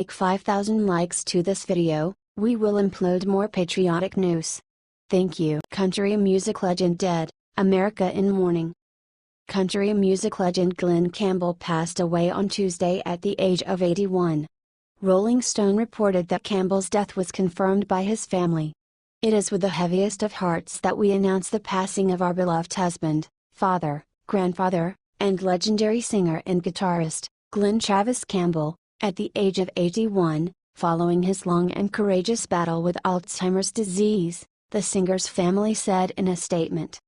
Like 5,000 likes to this video, we will upload more patriotic news. Thank you. Country music legend dead, America in mourning. Country music legend Glen Campbell passed away on Tuesday at the age of 81. Rolling Stone reported that Campbell's death was confirmed by his family. It is with the heaviest of hearts that we announce the passing of our beloved husband, father, grandfather, and legendary singer and guitarist, Glen Travis Campbell, at the age of 81, following his long and courageous battle with Alzheimer's disease, the singer's family said in a statement.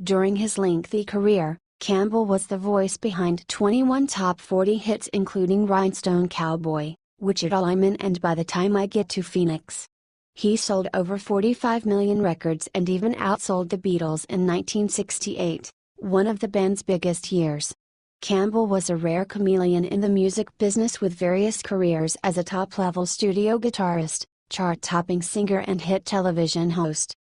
During his lengthy career, Campbell was the voice behind 21 top 40 hits including Rhinestone Cowboy, Wichita Lineman and By the Time I Get to Phoenix. He sold over 45 million records and even outsold the Beatles in 1968, one of the band's biggest years. Campbell was a rare chameleon in the music business with various careers as a top-level studio guitarist, chart-topping singer and hit television host.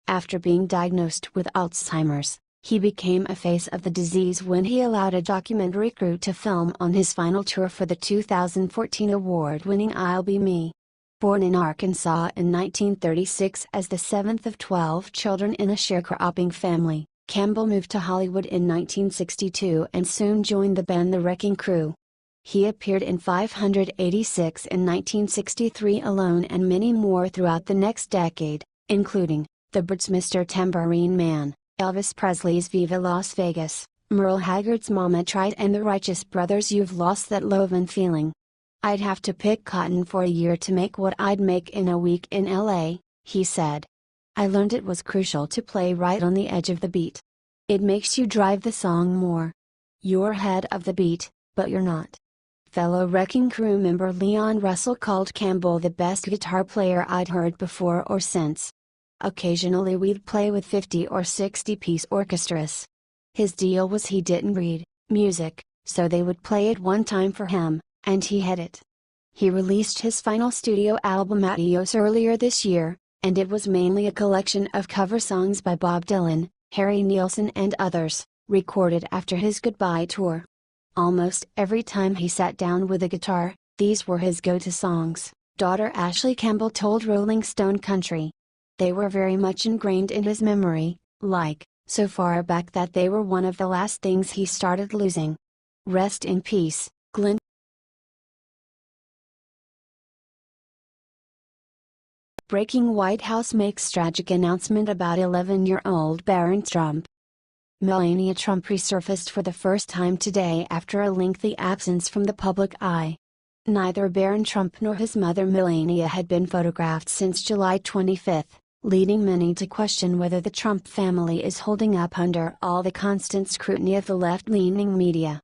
After being diagnosed with Alzheimer's, he became a face of the disease when he allowed a documentary crew to film on his final tour for the 2014 award-winning I'll Be Me. Born in Arkansas in 1936 as the seventh of 12 children in a sharecropping family, Campbell moved to Hollywood in 1962 and soon joined the band The Wrecking Crew. He appeared in 586 in 1963 alone and many more throughout the next decade, including The Byrds' Mr. Tambourine Man, Elvis Presley's Viva Las Vegas, Merle Haggard's Mama Tried and the Righteous Brothers' You've Lost That Lovin' Feeling. I'd have to pick cotton for a year to make what I'd make in a week in LA, he said. I learned it was crucial to play right on the edge of the beat. It makes you drive the song more. You're ahead of the beat, but you're not. Fellow Wrecking Crew member Leon Russell called Campbell the best guitar player I'd heard before or since. Occasionally we'd play with 50 or 60-piece orchestras. His deal was he didn't read music, so they would play it one time for him, and he had it. He released his final studio album Adios earlier this year, and it was mainly a collection of cover songs by Bob Dylan, Harry Nilsson and others, recorded after his goodbye tour. Almost every time he sat down with a guitar, these were his go-to songs, daughter Ashley Campbell told Rolling Stone Country. They were very much ingrained in his memory, so far back that they were one of the last things he started losing. Rest in peace, Glen. Breaking White House makes tragic announcement about 11-year-old Barron Trump. Melania Trump resurfaced for the first time today after a lengthy absence from the public eye. Neither Barron Trump nor his mother Melania had been photographed since July 25, leading many to question whether the Trump family is holding up under all the constant scrutiny of the left-leaning media.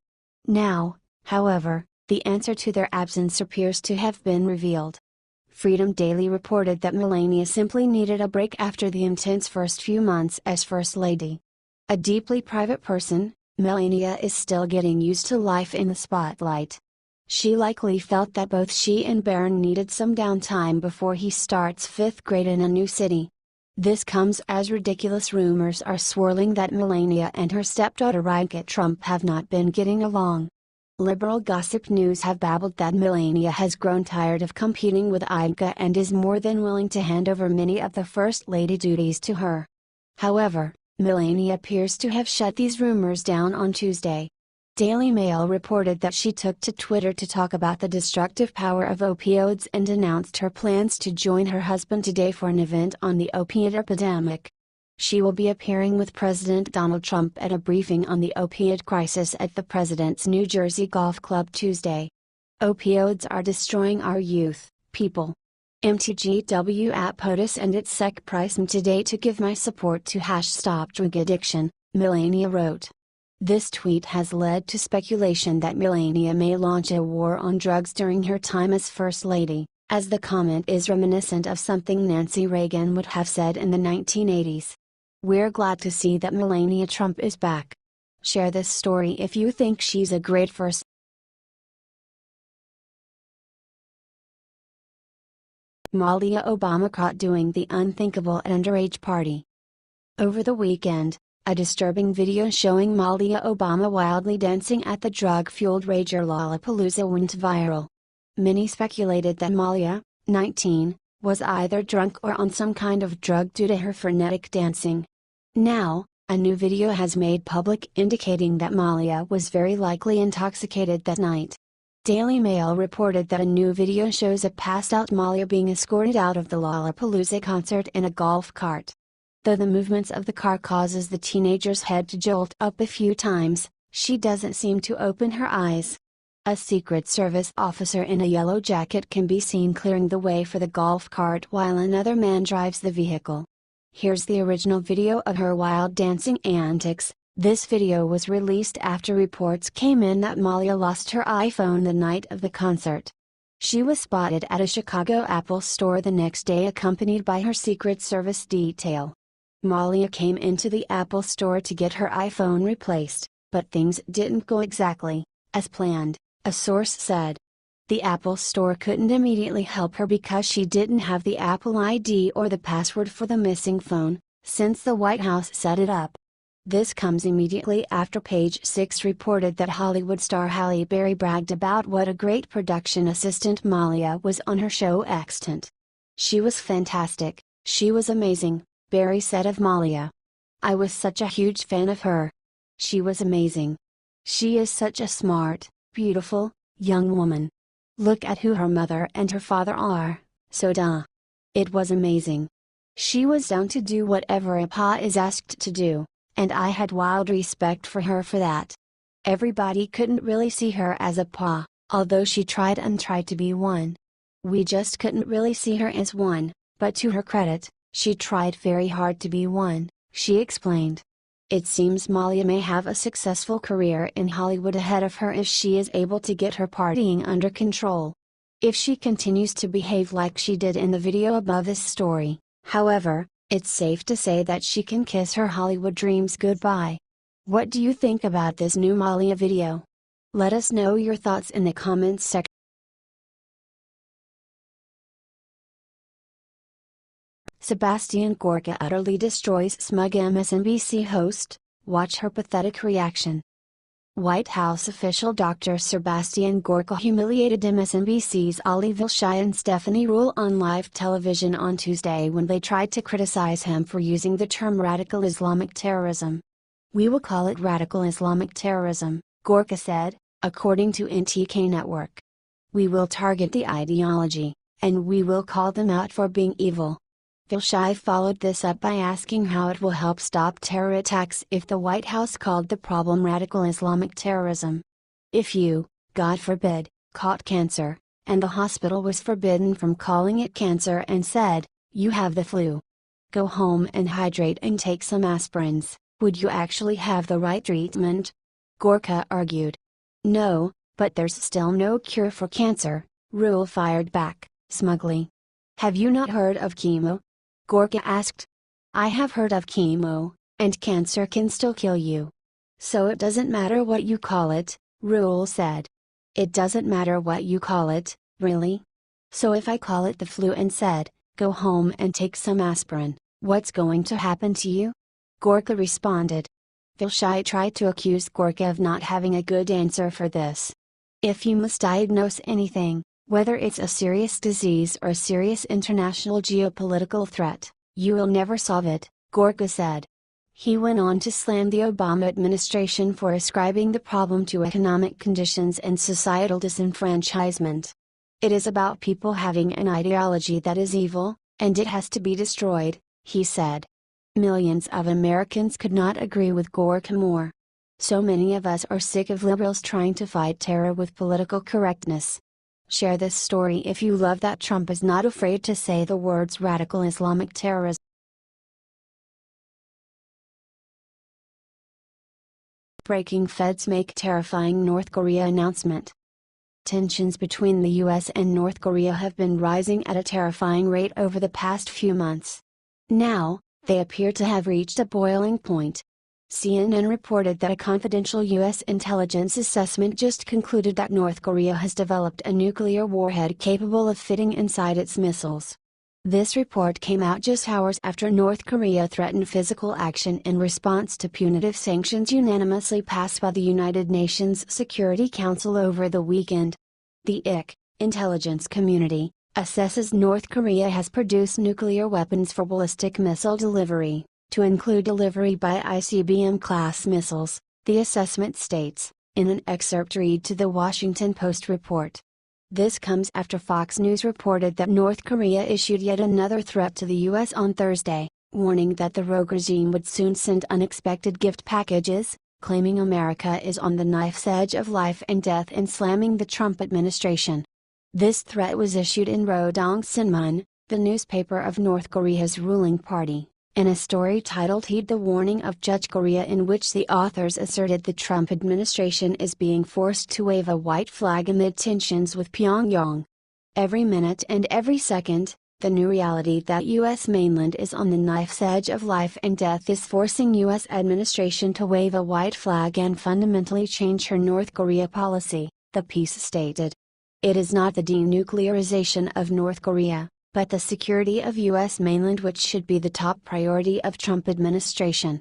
Now, however, the answer to their absence appears to have been revealed. Freedom Daily reported that Melania simply needed a break after the intense first few months as First Lady. A deeply private person, Melania is still getting used to life in the spotlight. She likely felt that both she and Barron needed some downtime before he starts 5th grade in a new city. This comes as ridiculous rumors are swirling that Melania and her stepdaughter Ivanka Trump have not been getting along. Liberal gossip news have babbled that Melania has grown tired of competing with Ivanka and is more than willing to hand over many of the First Lady duties to her. However, Melania appears to have shut these rumors down on Tuesday. Daily Mail reported that she took to Twitter to talk about the destructive power of opioids and announced her plans to join her husband today for an event on the opiate epidemic. She will be appearing with President Donald Trump at a briefing on the opioid crisis at the president's New Jersey Golf Club Tuesday. Opioids are destroying our youth, people. MTGW at POTUS and its SEC price today to give my support to #Stop Drug Addiction, Melania wrote. This tweet has led to speculation that Melania may launch a war on drugs during her time as First Lady, as the comment is reminiscent of something Nancy Reagan would have said in the 1980s. We're glad to see that Melania Trump is back. Share this story if you think she's a great first. Malia Obama caught doing the unthinkable at underage party. Over the weekend, a disturbing video showing Malia Obama wildly dancing at the drug-fueled rager Lollapalooza went viral. Many speculated that Malia, 19, was either drunk or on some kind of drug due to her frenetic dancing. Now, a new video has made public indicating that Malia was very likely intoxicated that night. Daily Mail reported that a new video shows a passed-out Malia being escorted out of the Lollapalooza concert in a golf cart. Though the movements of the car causes the teenager's head to jolt up a few times, she doesn't seem to open her eyes. A Secret Service officer in a yellow jacket can be seen clearing the way for the golf cart while another man drives the vehicle. Here's the original video of her wild dancing antics. This video was released after reports came in that Malia lost her iPhone the night of the concert. She was spotted at a Chicago Apple store the next day accompanied by her Secret Service detail. Malia came into the Apple store to get her iPhone replaced, but things didn't go exactly as planned, a source said. The Apple store couldn't immediately help her because she didn't have the Apple ID or the password for the missing phone, since the White House set it up. This comes immediately after Page Six reported that Hollywood star Halle Berry bragged about what a great production assistant Malia was on her show Extant. "She was fantastic, she was amazing," Berry said of Malia. "I was such a huge fan of her. She was amazing. She is such a smart, beautiful, young woman. Look at who her mother and her father are, so duh. It was amazing. She was down to do whatever a pa is asked to do, and I had wild respect for her for that. Everybody couldn't really see her as a pa, although she tried and tried to be one. We just couldn't really see her as one, but to her credit, she tried very hard to be one," she explained. It seems Malia may have a successful career in Hollywood ahead of her if she is able to get her partying under control. If she continues to behave like she did in the video above this story, however, it's safe to say that she can kiss her Hollywood dreams goodbye. What do you think about this new Malia video? Let us know your thoughts in the comments section. Sebastian Gorka utterly destroys smug MSNBC host, watch her pathetic reaction. White House official Dr. Sebastian Gorka humiliated MSNBC's Ali Vilshai and Stephanie Rule on live television on Tuesday when they tried to criticize him for using the term radical Islamic terrorism. "We will call it radical Islamic terrorism," Gorka said, according to NTK Network. "We will target the ideology, and we will call them out for being evil." Vilshai followed this up by asking how it will help stop terror attacks if the White House called the problem radical Islamic terrorism. "If you, God forbid, caught cancer, and the hospital was forbidden from calling it cancer and said, 'You have the flu. Go home and hydrate and take some aspirins,' would you actually have the right treatment?" Gorka argued. "No, but there's still no cure for cancer," Rule fired back, smugly. "Have you not heard of chemo?" Gorka asked. "I have heard of chemo, and cancer can still kill you. So it doesn't matter what you call it," Rule said. "It doesn't matter what you call it, really? So if I call it the flu and said, 'Go home and take some aspirin,' what's going to happen to you?" Gorka responded. Vilshai tried to accuse Gorka of not having a good answer for this. "If you misdiagnose anything, whether it's a serious disease or a serious international geopolitical threat, you will never solve it," Gorka said. He went on to slam the Obama administration for ascribing the problem to economic conditions and societal disenfranchisement. "It is about people having an ideology that is evil, and it has to be destroyed," he said. Millions of Americans could not agree with Gorka more. "So many of us are sick of liberals trying to fight terror with political correctness." Share this story if you love that Trump is not afraid to say the words radical Islamic terrorism. Breaking Feds make terrifying North Korea announcement. Tensions between the US and North Korea have been rising at a terrifying rate over the past few months. Now, they appear to have reached a boiling point. CNN reported that a confidential U.S. intelligence assessment just concluded that North Korea has developed a nuclear warhead capable of fitting inside its missiles. This report came out just hours after North Korea threatened physical action in response to punitive sanctions unanimously passed by the United Nations Security Council over the weekend. The Intelligence community assesses North Korea has produced nuclear weapons for ballistic missile delivery, to include delivery by ICBM-class missiles, the assessment states, in an excerpt read to the Washington Post report. This comes after Fox News reported that North Korea issued yet another threat to the U.S. on Thursday, warning that the rogue regime would soon send unexpected gift packages, claiming America is on the knife's edge of life and death and slamming the Trump administration. This threat was issued in Rodong Sinmun, the newspaper of North Korea's ruling party, in a story titled Heed the Warning of Judge Korea, in which the authors asserted the Trump administration is being forced to wave a white flag amid tensions with Pyongyang. Every minute and every second, the new reality that U.S. mainland is on the knife's edge of life and death is forcing U.S. administration to wave a white flag and fundamentally change her North Korea policy, the piece stated. It is not the denuclearization of North Korea, but the security of U.S. mainland which should be the top priority of Trump administration.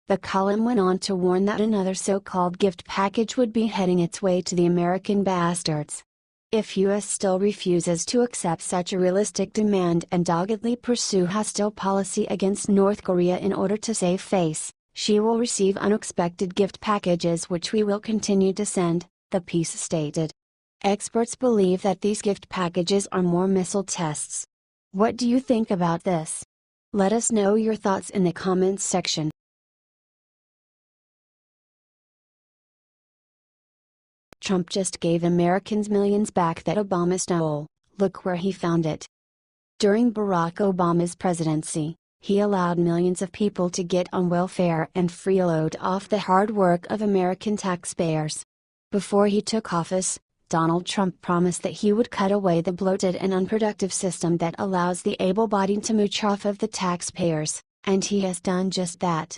The column went on to warn that another so-called gift package would be heading its way to the American bastards. If U.S. still refuses to accept such a realistic demand and doggedly pursue hostile policy against North Korea in order to save face, she will receive unexpected gift packages which we will continue to send, the piece stated. Experts believe that these gift packages are more missile tests. What do you think about this? Let us know your thoughts in the comments section. Trump just gave Americans millions back that Obama stole. Look where he found it. During Barack Obama's presidency, he allowed millions of people to get on welfare and freeload off the hard work of American taxpayers. Before he took office, Donald Trump promised that he would cut away the bloated and unproductive system that allows the able-bodied to mooch off of the taxpayers, and he has done just that.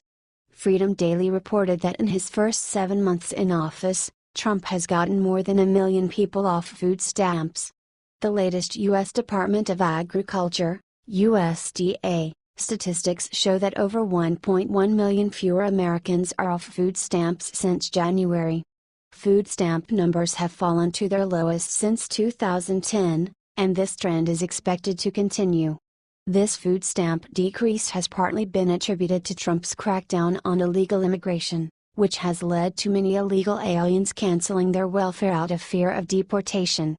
Freedom Daily reported that in his first 7 months in office, Trump has gotten more than 1 million people off food stamps. The latest U.S. Department of Agriculture, USDA, statistics show that over 1.1 million fewer Americans are off food stamps since January. Food stamp numbers have fallen to their lowest since 2010, and this trend is expected to continue. This food stamp decrease has partly been attributed to Trump's crackdown on illegal immigration, which has led to many illegal aliens canceling their welfare out of fear of deportation.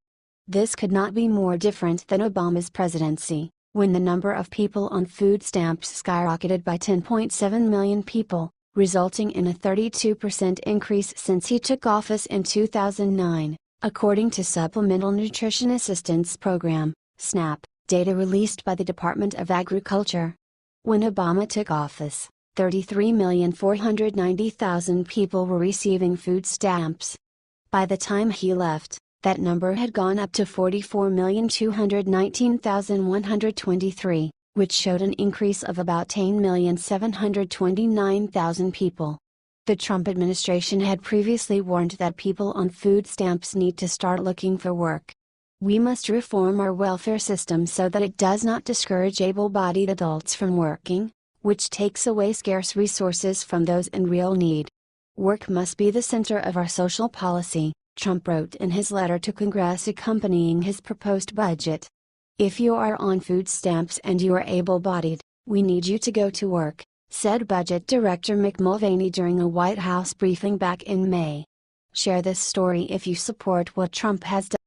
This could not be more different than Obama's presidency, when the number of people on food stamps skyrocketed by 10.7 million people, resulting in a 32% increase since he took office in 2009, according to Supplemental Nutrition Assistance Program, SNAP, data released by the Department of Agriculture. When Obama took office, 33,490,000 people were receiving food stamps. By the time he left, that number had gone up to 44,219,123. Which showed an increase of about 10,729,000 people. The Trump administration had previously warned that people on food stamps need to start looking for work. We must reform our welfare system so that it does not discourage able-bodied adults from working, which takes away scarce resources from those in real need. Work must be the center of our social policy, Trump wrote in his letter to Congress accompanying his proposed budget. If you are on food stamps and you are able-bodied, we need you to go to work, said Budget Director Mick Mulvaney during a White House briefing back in May. Share this story if you support what Trump has done.